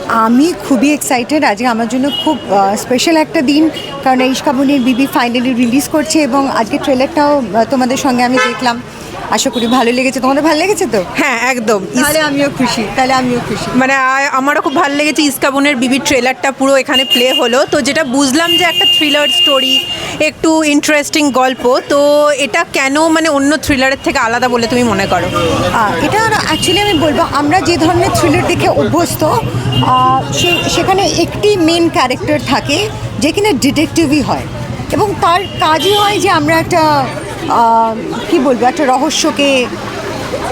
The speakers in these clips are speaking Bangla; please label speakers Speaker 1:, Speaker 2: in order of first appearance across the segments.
Speaker 1: আমি খুবই এক্সাইটেড। আজকে আমার জন্য খুব স্পেশাল একটা দিন, কারণ ইশকাবনের বিবি ফাইনালি রিলিজ করছে এবং আজকে ট্রেলারটাও তোমাদের সঙ্গে আমি দেখলাম। আশা করি ভালো লেগেছে। তোমাদের ভালো লেগেছে তো?
Speaker 2: হ্যাঁ, একদম।
Speaker 1: তাহলে আমিও খুশি।
Speaker 2: মানে আমারও খুব ভালো লেগেছে। ইশকাবনের বিবির ট্রেলারটা পুরো এখানে প্লে হলো, তো যেটা বুঝলাম যে একটা থ্রিলার স্টোরি, একটু ইন্টারেস্টিং গল্প। তো এটা কেন মানে অন্য থ্রিলারের থেকে আলাদা বলে তুমি মনে করো?
Speaker 1: এটা অ্যাকচুয়ালি আমি বলবো, আমরা যে ধরনের থ্রিলার দেখে অভ্যস্ত, সেখানে একটি মেন ক্যারেক্টার থাকে যে কিনা ডিটেকটিভই হয়, এবং তার কাজই হয় যে আমরা একটা কি বলবো, একটা রহস্যকে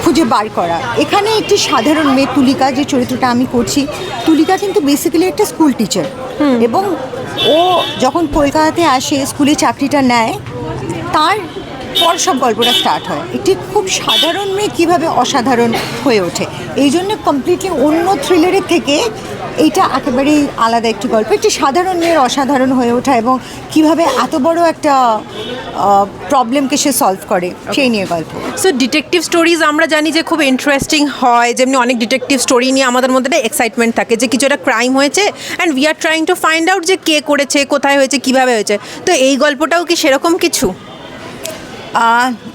Speaker 1: খুঁজে বার করা। এখানে একটি সাধারণ মেয়ে তুলিকা, যে চরিত্রটা আমি করছি, তুলিকা কিন্তু বেসিক্যালি একটা স্কুল টিচার, এবং ও যখন কলকাতাতে আসে, স্কুলে চাকরিটা নেয়, তার পর সব গল্পটা স্টার্ট হয়। একটি খুব সাধারণ মেয়ে কীভাবে অসাধারণ হয়ে ওঠে। এই জন্য কমপ্লিটলি অন্য থ্রিলারের থেকে এইটা একেবারেই আলাদা একটি গল্প। একটি সাধারণ মেয়ের অসাধারণ হয়ে ওঠা এবং কিভাবে এত বড় একটা প্রবলেমকে সে সলভ করে, সেই নিয়ে গল্প।
Speaker 2: সো ডিটেকটিভ স্টোরিজ আমরা জানি যে খুব ইন্টারেস্টিং হয়, যেমনি অনেক ডিটেকটিভ স্টোরি নিয়ে আমাদের মধ্যে একটা এক্সাইটমেন্ট থাকে যে কিছু একটা ক্রাইম হয়েছে and we are trying to find out যে কে করেছে, কোথায় হয়েছে, কীভাবে হয়েছে। তো এই গল্পটাও কি সেরকম কিছু?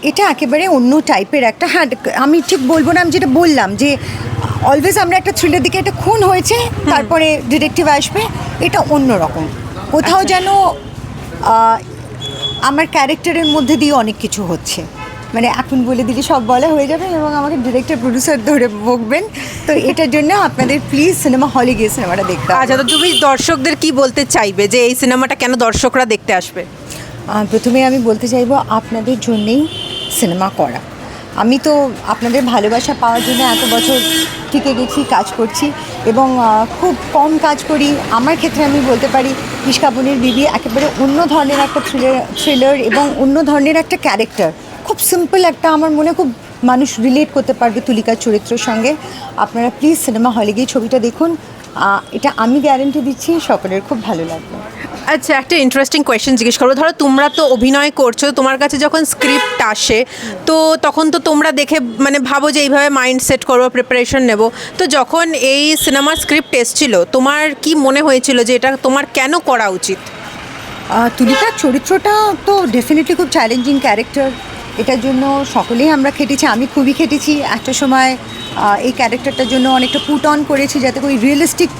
Speaker 1: এটা একেবারে অন্য টাইপের একটা। হ্যাঁ, আমি ঠিক বলবো না, আমি যেটা বললাম যে অলওয়েজ আমরা একটা থ্রিলার দিকে, একটা খুন হয়েছে তারপরে ডিটেকটিভ আসবে, এটা অন্য রকম। কোথাও যেন আমার ক্যারেক্টারের মধ্যে দিয়ে অনেক কিছু হচ্ছে, মানে এখন বলে দিলে সব বলা হয়ে যাবে এবং আমাকে ডিরেক্টর প্রডিউসার ধরে বকবেন। তো এটার জন্য আপনাদের প্লিজ সিনেমা হলে গিয়ে সিনেমাটা দেখতে হবে।
Speaker 2: আচ্ছা, তো তুমি দর্শকদের কি বলতে চাইবে যে এই সিনেমাটা কেন দর্শকরা দেখতে আসবে?
Speaker 1: প্রথমে আমি বলতে চাইবো, আপনাদের জন্যেই সিনেমা করা। আমি তো আপনাদের ভালোবাসা পাওয়ার জন্য এত বছর টিকে গেছি, কাজ করছি, এবং খুব কম কাজ করি। আমার ক্ষেত্রে আমি বলতে পারি ইশকাবনের বিবি একেবারে অন্য ধরনের একটা থ্রিলার এবং অন্য ধরনের একটা ক্যারেক্টার। খুব সিম্পল একটা, আমার মনে খুব মানুষ রিলেট করতে পারবে তুলিকার চরিত্রের সঙ্গে। আপনারা প্লিজ সিনেমা হলে গিয়ে ছবিটা দেখুন। এটা আমি গ্যারেন্টি দিচ্ছি সকলের খুব ভালো লাগবে।
Speaker 2: আচ্ছা, একটা ইন্টারেস্টিং কোয়েশ্চেন জিজ্ঞেস করবো। ধরো তোমরা তো অভিনয় করছো, তোমার কাছে যখন স্ক্রিপ্ট আসে, তো তখন তো তোমরা দেখে মানে ভাবো যে এইভাবে মাইন্ড সেট করবো, প্রিপারেশন নেব। তো যখন এই সিনেমার স্ক্রিপ্ট এসেছিল, তোমার কি মনে হয়েছিল যে এটা তোমার কেন করা উচিত?
Speaker 1: তুলিকার চরিত্রটা তো ডেফিনেটলি খুব চ্যালেঞ্জিং ক্যারেক্টার। এটার জন্য সকলেই আমরা খেটেছি, আমি খুবই খেটেছি। একটা সময় এই ক্যারেক্টারটার জন্য অনেকটা পুট অন করেছি, যাতে ওই রিয়েলিস্টিক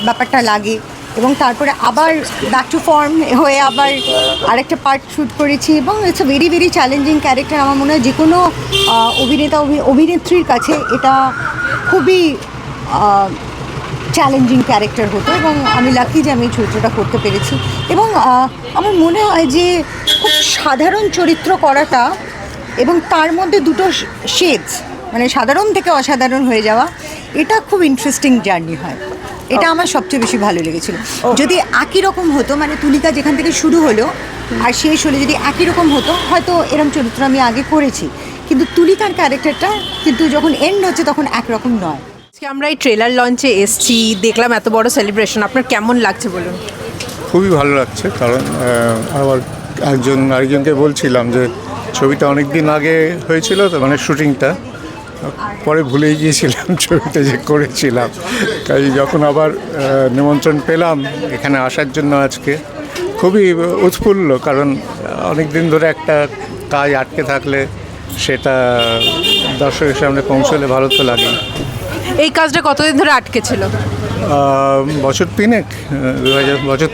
Speaker 1: ব্যাপারটা লাগে, এবং তারপরে আবার ব্যাক টু ফর্ম হয়ে আবার আরেকটা পার্ট শ্যুট করেছি, এবং it's a very very challenging character. আমার মনে হয় যে কোনো অভিনেত্রীর কাছে এটা খুবই চ্যালেঞ্জিং ক্যারেক্টার হতো, এবং আমি লাকি যে আমি এই চরিত্রটা করতে পেরেছি। এবং আমার মনে হয় যে খুব সাধারণ চরিত্র করাটা এবং তার মধ্যে দুটো শেডস, মানে সাধারণ থেকে অসাধারণ হয়ে যাওয়া, এটা খুব ইন্টারেস্টিং জার্নি হয়। এটা আমার সবচেয়ে বেশি ভালো লেগেছিল। যদি একই রকম হতো, মানে তুলিকা যেখান থেকে শুরু হলো আর শেষ হলো, যদি একই রকম হতো, হয়তো এরকম চরিত্র আমি আগে করেছি, কিন্তু তুলিকার ক্যারেক্টারটা কিন্তু যখন এন্ড হচ্ছে তখন একরকম নয়।
Speaker 2: আজকে আমরা এই ট্রেলার লঞ্চে এসছি, দেখলাম এত বড় সেলিব্রেশন, আপনার কেমন লাগছে বলুন?
Speaker 3: খুবই ভালো লাগছে, কারণ আবার আরেকজনকে বলছিলাম যে ছবিটা অনেক দিন আগে হয়েছিল, তো মানে শুটিংটা, পরে ভুলেই গিয়েছিলাম ছবিটা যে করেছিলাম। তাই যখন আবার নিমন্ত্রণ পেলাম এখানে আসার জন্য, আজকে খুবই উৎফুল্ল, কারণ অনেক দিন ধরে একটা কাজ আটকে থাকলে সেটা দর্শকের সামনে পৌঁছলে ভালো তো লাগে।
Speaker 2: এই কাজটা কতদিন ধরে আটকে ছিল?
Speaker 3: বছর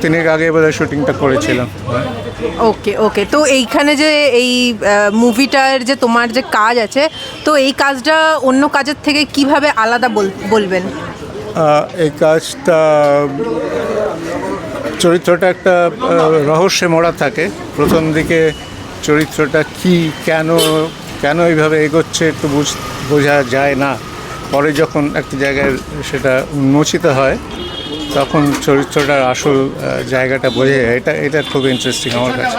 Speaker 3: তিনেক আগে বোধহয় শুটিংটা করেছিলাম।
Speaker 2: ওকে ওকে, তো এইখানে যে এই মুভিটার যে তোমার যে কাজ আছে, তো এই কাজটা অন্য কাজের থেকে কিভাবে আলাদা বলবেন?
Speaker 3: এই কাজটা, চরিত্রটা একটা রহস্যে মোড়া থাকে। প্রথম দিকে চরিত্রটা কি, কেন এইভাবে এগোচ্ছে একটু বোঝা যায় না। পরে যখন একটা জায়গায় সেটা উন্মোচিত হয়, তখন চরিত্রটার আসল জায়গাটা বোঝা যায়। এটা খুব ইন্টারেস্টিং আমার কাছে।